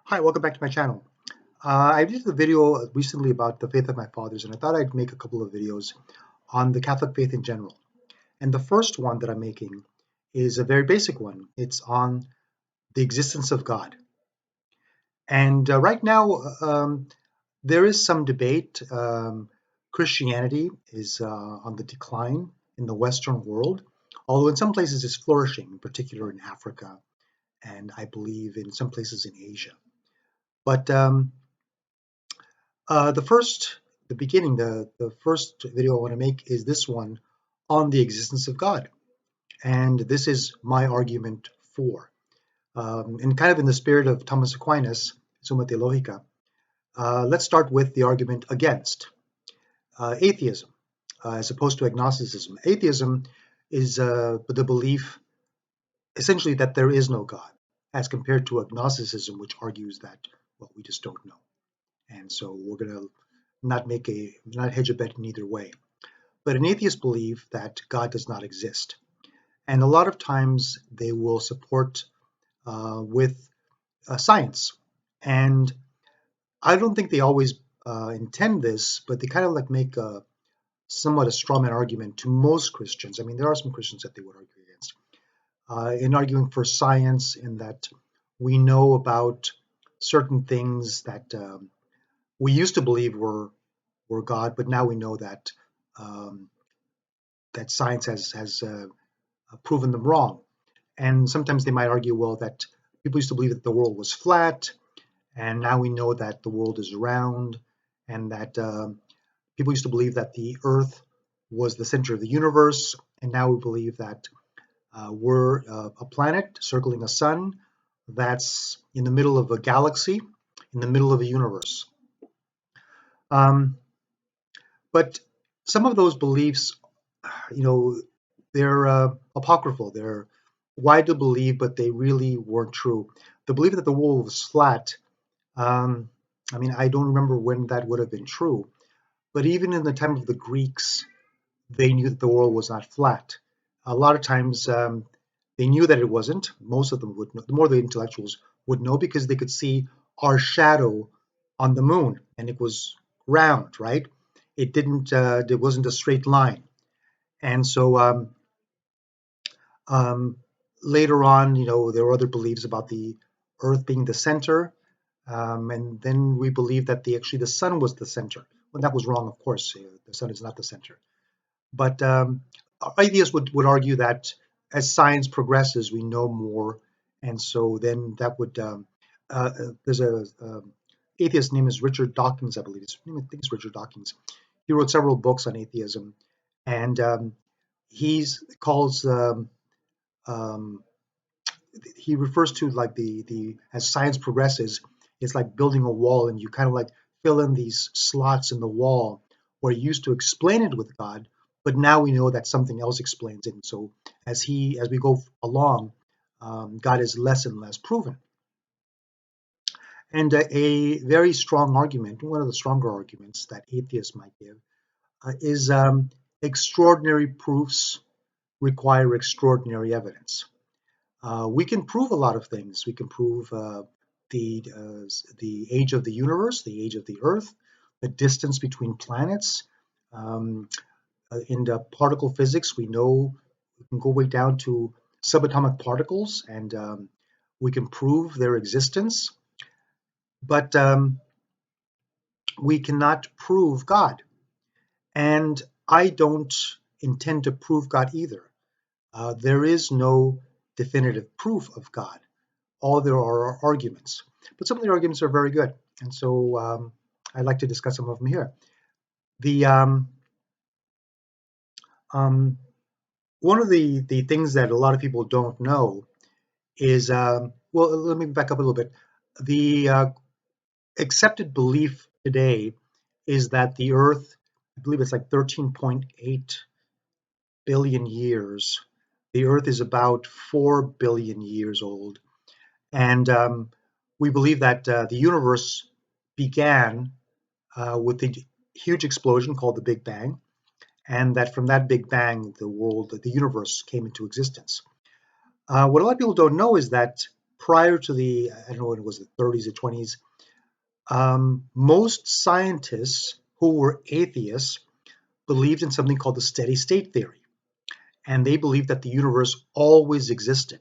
Hi, welcome back to my channel. I did a video recently about the faith of my fathers, and I thought I'd make a couple of videos on the Catholic faith in general. And the first one that I'm making is a very basic one. It's on the existence of God. And right now, there is some debate. Christianity is on the decline in the Western world, although in some places it's flourishing, in particular in Africa, and I believe in some places in Asia. But the first, the beginning, the first video I want to make is this one on the existence of God. And this is my argument for. And kind of in the spirit of Thomas Aquinas, Summa Theologica, let's start with the argument against atheism as opposed to agnosticism. Atheism is the belief essentially that there is no God, as compared to agnosticism, which argues that, well, we just don't know. And so we're going to not hedge a bet in either way. But an atheist believe that God does not exist, and a lot of times they will support with science. And I don't think they always intend this, but they kind of like make somewhat a strawman argument to most Christians. I mean, there are some Christians that they would argue against in arguing for science, in that we know about certain things that we used to believe were God, but now we know that um, that science has proven them wrong. And sometimes they might argue, well, that people used to believe that the world was flat, and now we know that the world is round, and that people used to believe that the Earth was the center of the universe, and now we believe that we're a planet circling a sun that's in the middle of a galaxy, in the middle of a universe. Um, but some of those beliefs, you know, they're apocryphal. They're widely believed, but they really weren't true. The belief that the world was flat, um, I mean, I don't remember when that would have been true, but even in the time of the Greeks, they knew that the world was not flat. A lot of times, they knew that it wasn't. Most of them would know. The more the intellectuals would know, because they could see our shadow on the moon, and it was round, right? It didn't. It wasn't a straight line, and so um, later on, there were other beliefs about the Earth being the center, and then we believed that actually the sun was the center. Well, that was wrong, of course. The sun is not the center. But atheists would argue that as science progresses, we know more, and so then that would. There's a atheist name is Richard Dawkins, I believe. I think it's Richard Dawkins. He wrote several books on atheism, and calls um, he refers to like the as science progresses, it's like building a wall, and you kind of like fill in these slots in the wall where you used to explain it with God, but now we know that something else explains it. And so as we go along, God is less and less proven. And a very strong argument, one of the stronger arguments that atheists might give, is extraordinary proofs require extraordinary evidence. We can prove a lot of things. We can prove the age of the universe, the age of the Earth, the distance between planets. Um, in the particle physics, we know we can go way down to subatomic particles, and we can prove their existence. But we cannot prove God, and I don't intend to prove God either. There is no definitive proof of God. All there are arguments, but some of the arguments are very good, and so I'd like to discuss some of them here. The um, One of the things that a lot of people don't know is, well, let me back up a little bit. The accepted belief today is that the Earth, I believe it's like 13.8 billion years. The Earth is about 4 billion years old, and we believe that the universe began with the huge explosion called the Big Bang, and that from that Big Bang, the universe came into existence. What a lot of people don't know is that prior to the, I don't know when it was, the 30s or 20s, most scientists who were atheists believed in something called the steady state theory. And they believed that the universe always existed.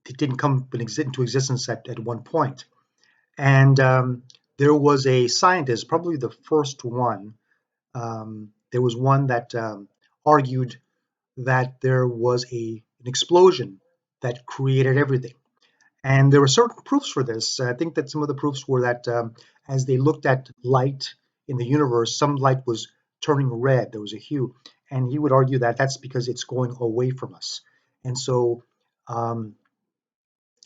It didn't come into existence at one point. And there was a scientist, probably the first one. There was one that argued that there was an explosion that created everything. And there were certain proofs for this. I think that some of the proofs were that as they looked at light in the universe, some light was turning red. There was a hue. And he would argue that that's because it's going away from us. And so um,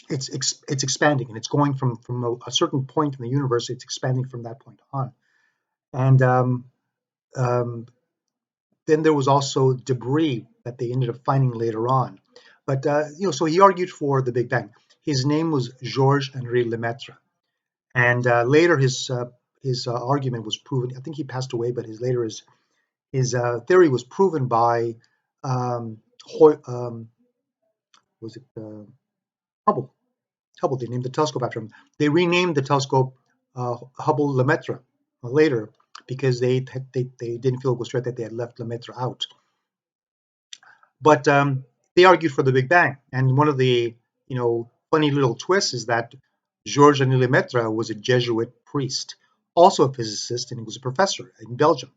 it's expanding, and it's going from a certain point in the universe. It's expanding from that point on. And um, then there was also debris that they ended up finding later on. But so he argued for the Big Bang. His name was Georges Henri Lemaitre, and later his argument was proven. I think he passed away, but his theory was proven by um, was it Hubble? Hubble. They named the telescope after him. They renamed the telescope Hubble Lemaitre later because they didn't feel it was right that they had left Lemaitre out. But they argued for the Big Bang, and one of the funny little twists is that Georges Henri Lemaitre was a Jesuit priest, also a physicist, and he was a professor in Belgium.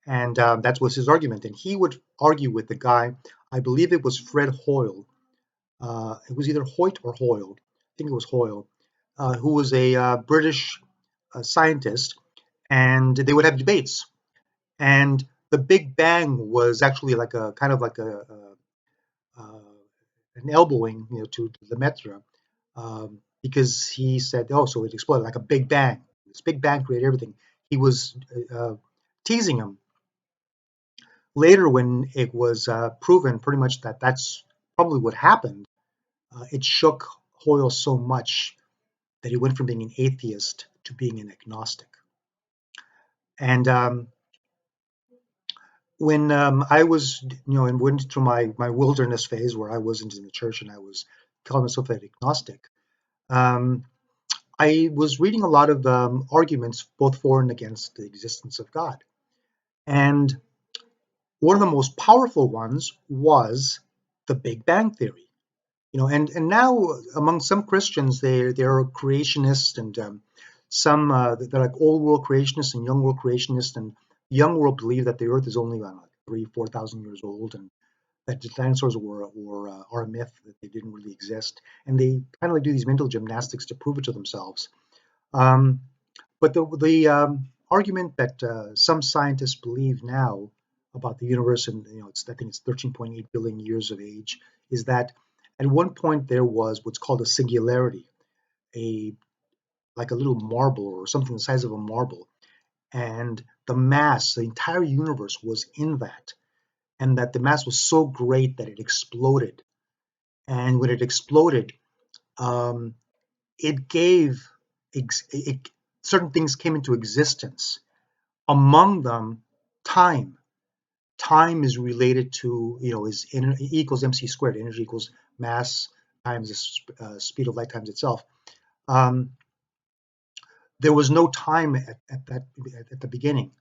And that was his argument. And he would argue with the guy, I believe it was Fred Hoyle. It was either Hoyt or Hoyle. I think it was Hoyle, who was a British scientist, and they would have debates. And the Big Bang was actually like a kind of like an elbowing, to Lemaitre, because he said, "Oh, so it exploded like a Big Bang. This Big Bang created everything." He was teasing him. Later, when it was proven pretty much that that's probably what happened, it shook Hoyle so much that he went from being an atheist to being an agnostic. And when I was, and went through my wilderness phase where I wasn't in the church and I was calling myself an agnostic, um, I was reading a lot of arguments both for and against the existence of God. And one of the most powerful ones was the Big Bang Theory. And now among some Christians, they're creationists, and some they're like old world creationists and young world creationists. And young world believe that the Earth is only like 3,000-4,000 years old, and that the dinosaurs are a myth, that they didn't really exist. And they kind of like do these mental gymnastics to prove it to themselves. Um, but the argument that some scientists believe now about the universe, and I think it's 13.8 billion years of age, is that at one point there was what's called a singularity, a like a little marble or something the size of a marble, and the mass, the entire universe was in that, and that the mass was so great that it exploded. And when it exploded, um, it gave certain things came into existence. Among them, time. Time is related to, is E equals mc squared. Energy equals mass times the speed of light times itself. Um, there was no time at the beginning,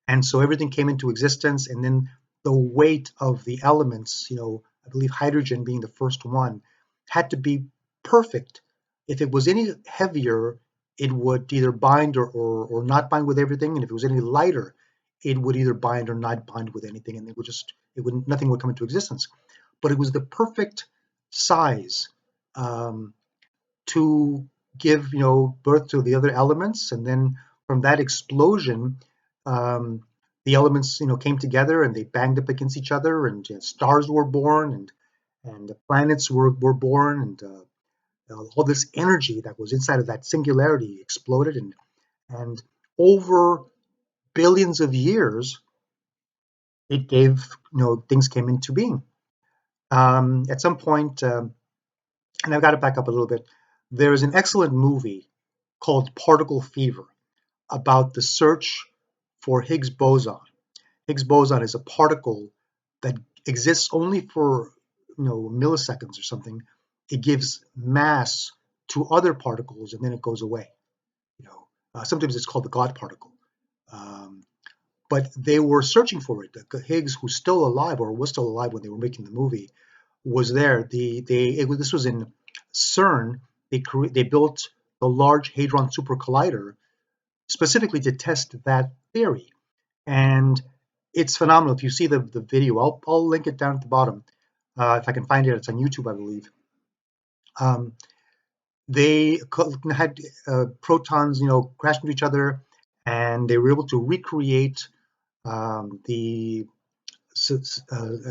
and so everything came into existence. And then the weight of the elements, I believe hydrogen being the first one, had to be perfect. If it was any heavier, it would either bind or not bind with everything, and if it was any lighter, it would either bind or not bind with anything, and nothing would come into existence. But it was the perfect size um, to give birth to the other elements, and then from that explosion, um, the elements came together and they banged up against each other, and stars were born, and the planets were born, and all this energy that was inside of that singularity exploded, and over billions of years, it gave things came into being. At some point, and I've got to back up a little bit. There is an excellent movie called Particle Fever about the search for Higgs boson. Higgs boson is a particle that exists only for milliseconds or something, it gives mass to other particles and then it goes away. Sometimes it's called the God particle. Um, but they were searching for it. Higgs, who's still alive or was still alive when they were making the movie, was there. This was in CERN. They built the Large Hadron Super Collider specifically to test that theory, and it's phenomenal. If you see the video, I'll link it down at the bottom if I can find it. It's on YouTube, I believe. Um, they had protons, crash into each other, and they were able to recreate the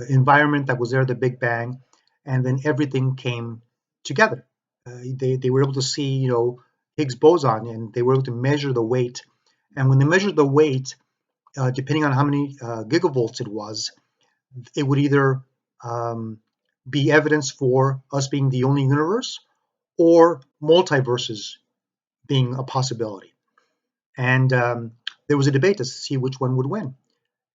environment that was there at the Big Bang, and then everything came together. They were able to see, Higgs boson, and they were able to measure the weight. And when they measured the weight, depending on how many gigavolts it was, it would either um, be evidence for us being the only universe or multiverses being a possibility. And there was a debate to see which one would win.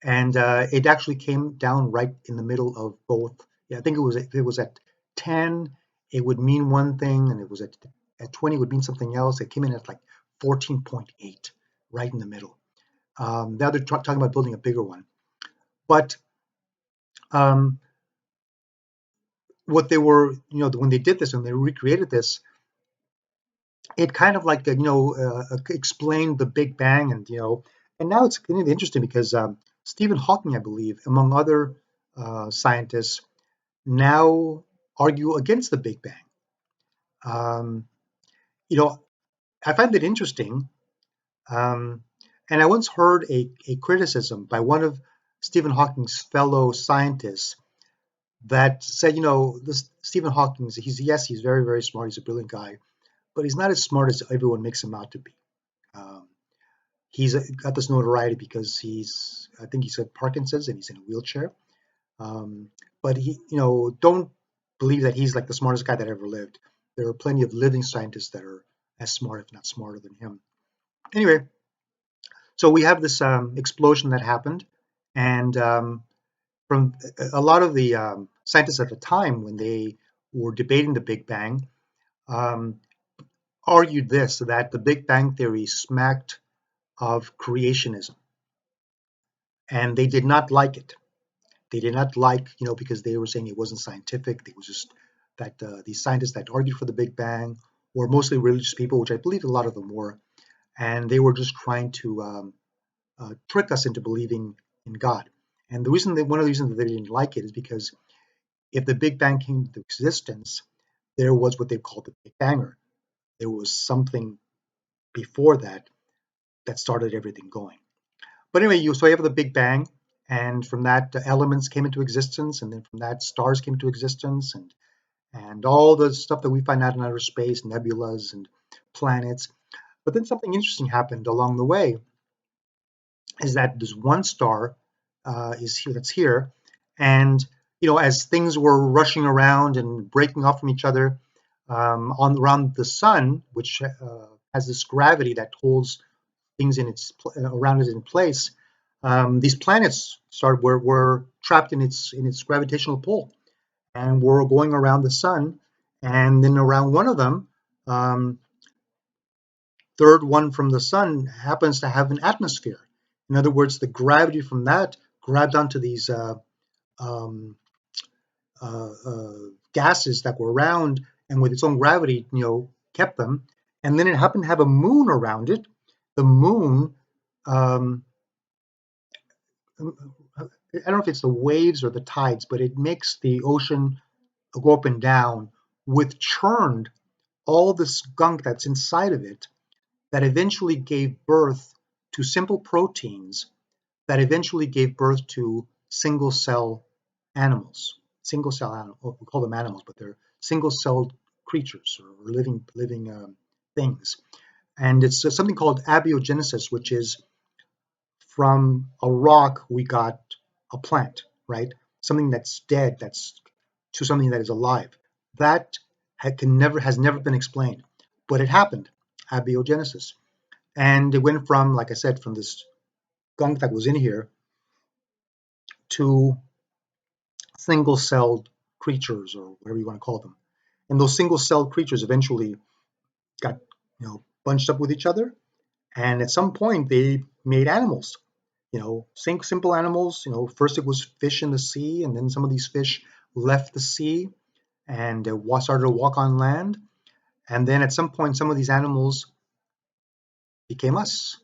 And it actually came down right in the middle of both. Yeah, I think if it was at 10, it would mean one thing, and it was at 20, it would mean something else. It came in at like 14.8, right in the middle. Now they're talking about building a bigger one. But um, what they were, when they did this and they recreated this, it kind of like explained the Big Bang, and now it's kind of interesting because Stephen Hawking, I believe, among other scientists, now argue against the Big Bang. Um, you know, I find it interesting, and I once heard a criticism by one of Stephen Hawking's fellow scientists that said, this Stephen Hawking, he's very, very smart, he's a brilliant guy, but he's not as smart as everyone makes him out to be. Um, he's got this notoriety because I think he's got Parkinson's and he's in a wheelchair. Um, but don't believe that he's like the smartest guy that ever lived. There are plenty of living scientists that are as smart, if not smarter than him. Anyway, so we have this explosion that happened, and from a lot of the scientists at the time, when they were debating the Big Bang, um, argued this, that the Big Bang theory smacked of creationism, and they did not like it. They did not like, because they were saying it wasn't scientific. It was just that these scientists that argued for the Big Bang were mostly religious people, which I believe a lot of them were, and they were just trying to trick us into believing in God. And one of the reasons that they didn't like it is because if the Big Bang came into existence, there was what they called the Big Banger. There was something before that started everything going. But anyway, so you have the Big Bang, and from that elements came into existence, and then from that stars came into existence, and all the stuff that we find out in outer space, nebulas and planets. But then something interesting happened along the way, is that this one star is here, that's here, and as things were rushing around and breaking off from each other on around the sun, which has this gravity that holds things around it in place. These planets were trapped in its gravitational pull, and were going around the sun, and then around one of them, um, third one from the sun happens to have an atmosphere. In other words, the gravity from that grabbed onto these um, gases that were around, and with its own gravity, kept them. And then it happened to have a moon around it. The moon, um, I don't know if it's the waves or the tides, but it makes the ocean go up and down, with churned all this gunk that's inside of it, that eventually gave birth to simple proteins that eventually gave birth to single cell animals. Single cell animals, we call them animals, but they're single celled creatures or living things. And it's something called abiogenesis, which is from a rock we got a plant, right? Something that's dead, that's to something that is alive. That has never been explained, but it happened, abiogenesis, and it went from, like I said, from this gunk that was in here to single-celled creatures, or whatever you want to call them. And those single-celled creatures eventually got, bunched up with each other, and at some point they made animals. Simple animals. First it was fish in the sea, and then some of these fish left the sea and started to walk on land. And then at some point, some of these animals became us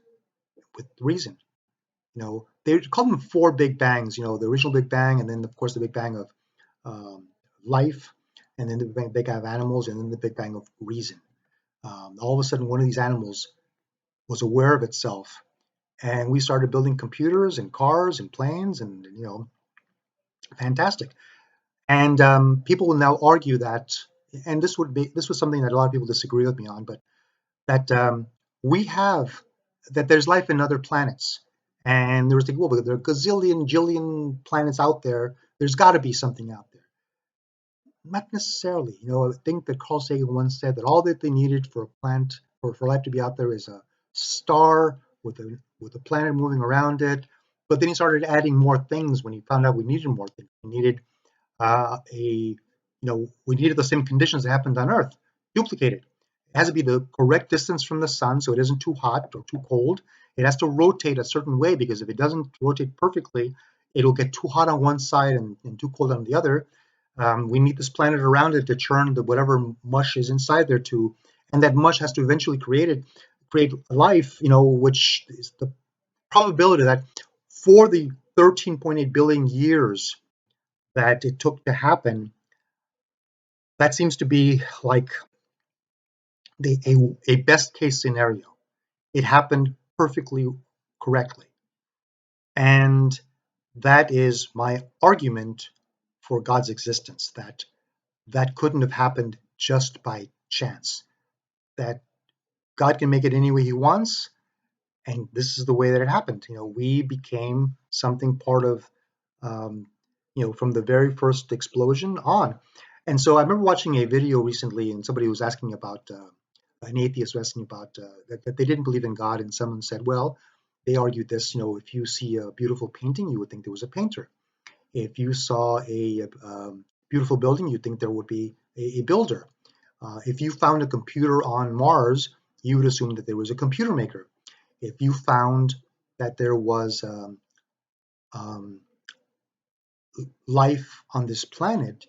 with reason. They call them four big bangs. The original Big Bang, and then of course the Big Bang of um, life, and then the Big Bang of animals, and then the Big Bang of reason. All of a sudden, one of these animals was aware of itself, and we started building computers and cars and planes, and fantastic. And people will now argue that, and this was something that a lot of people disagree with me on, but that we have that there's life in other planets, and there was thinking, well, but there are gazillion, jillion planets out there. There's got to be something out there. Not necessarily. I think that Carl Sagan once said that all that they needed for a planet for life to be out there is a star with a planet moving around it. But then he started adding more things when he found out we needed more things. We needed we needed the same conditions that happened on Earth, duplicated. It has to be the correct distance from the sun so it isn't too hot or too cold. It has to rotate a certain way because if it doesn't rotate perfectly, it'll get too hot on one side and too cold on the other. We need this planet around it to churn whatever mush is inside there to, and that mush has to eventually create life. Which is the probability that for the 13.8 billion years that it took to happen, that seems to be like a best case scenario. It happened perfectly correctly. And that is my argument for God's existence, that couldn't have happened just by chance, that God can make it any way he wants, and this is the way that it happened. We became something part of, um, from the very first explosion on. And so I remember watching a video recently, and somebody was asking about an atheist was asking about that they didn't believe in God, and someone said, well, they argued this. If you see a beautiful painting, you would think there was a painter. If you saw a beautiful building, you'd think there would be a builder. If you found a computer on Mars, you would assume that there was a computer maker. If you found that there was um, life on this planet,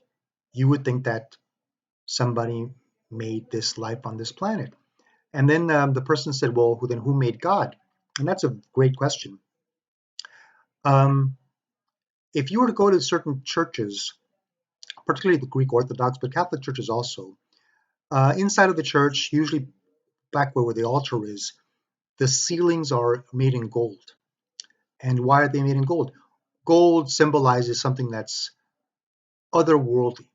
you would think that somebody made this life on this planet. And then the person said, well, then who made God? And that's a great question. Um, if you were to go to certain churches, particularly the Greek Orthodox, but Catholic churches also, inside of the church, usually back where the altar is, the ceilings are made in gold. And why are they made in gold? Gold symbolizes something that's otherworldly.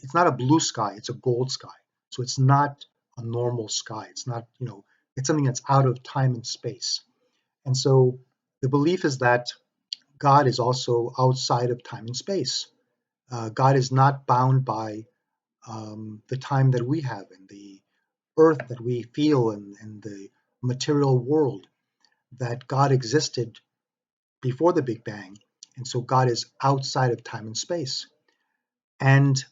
It's not a blue sky, it's a gold sky. So it's not a normal sky. It's not, it's something that's out of time and space. And so the belief is that God is also outside of time and space. God is not bound by the time that we have and the earth that we feel and the material world, that God existed before the Big Bang. And so God is outside of time and space. And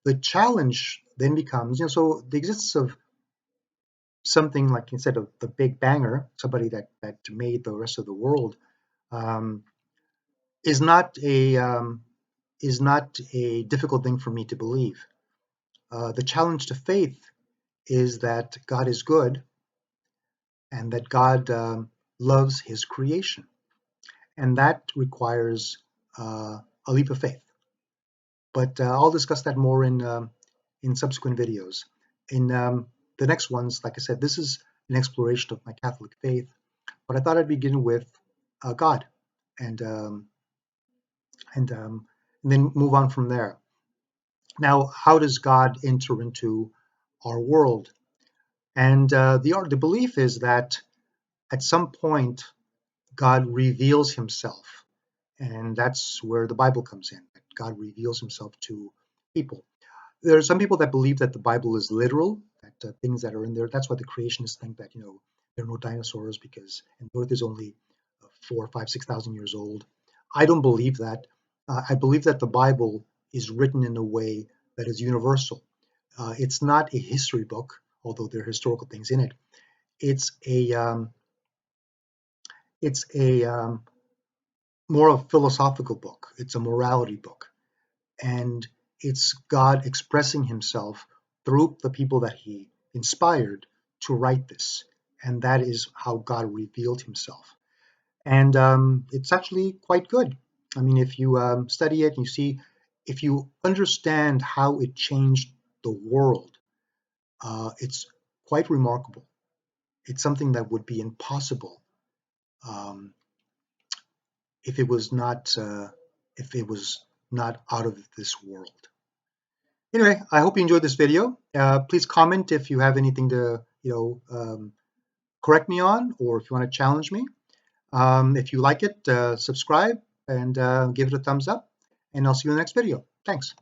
the challenge then becomes, so the existence of something like instead of the Big Banger, somebody that made the rest of the world, um, is not a difficult thing for me to believe. The challenge to faith is that God is good and that God loves His creation, and that requires a leap of faith. But I'll discuss that more in subsequent videos. In the next ones, like I said, this is an exploration of my Catholic faith, but I thought I'd begin with God, and um, and then move on from there. Now, how does God enter into our world? And the belief is that at some point God reveals Himself, and that's where the Bible comes in. God reveals Himself to people. There are some people that believe that the Bible is literal, that things that are in there. That's why the creationists think that there are no dinosaurs because and the Earth is only 4, 5, 6,000 years old. I don't believe that. I believe that the Bible is written in a way that is universal. It's not a history book, although there are historical things in it. It's a more of a philosophical book. It's a morality book, and it's God expressing Himself through the people that He inspired to write this, and that is how God revealed Himself. And it's actually quite good. I mean, if you study it and you see, if you understand how it changed the world, it's quite remarkable. It's something that would be impossible um, if it was not out of this world. Anyway, I hope you enjoyed this video. Please comment if you have anything to correct me on, or if you want to challenge me. If you like it, subscribe and give it a thumbs up, and I'll see you in the next video. Thanks.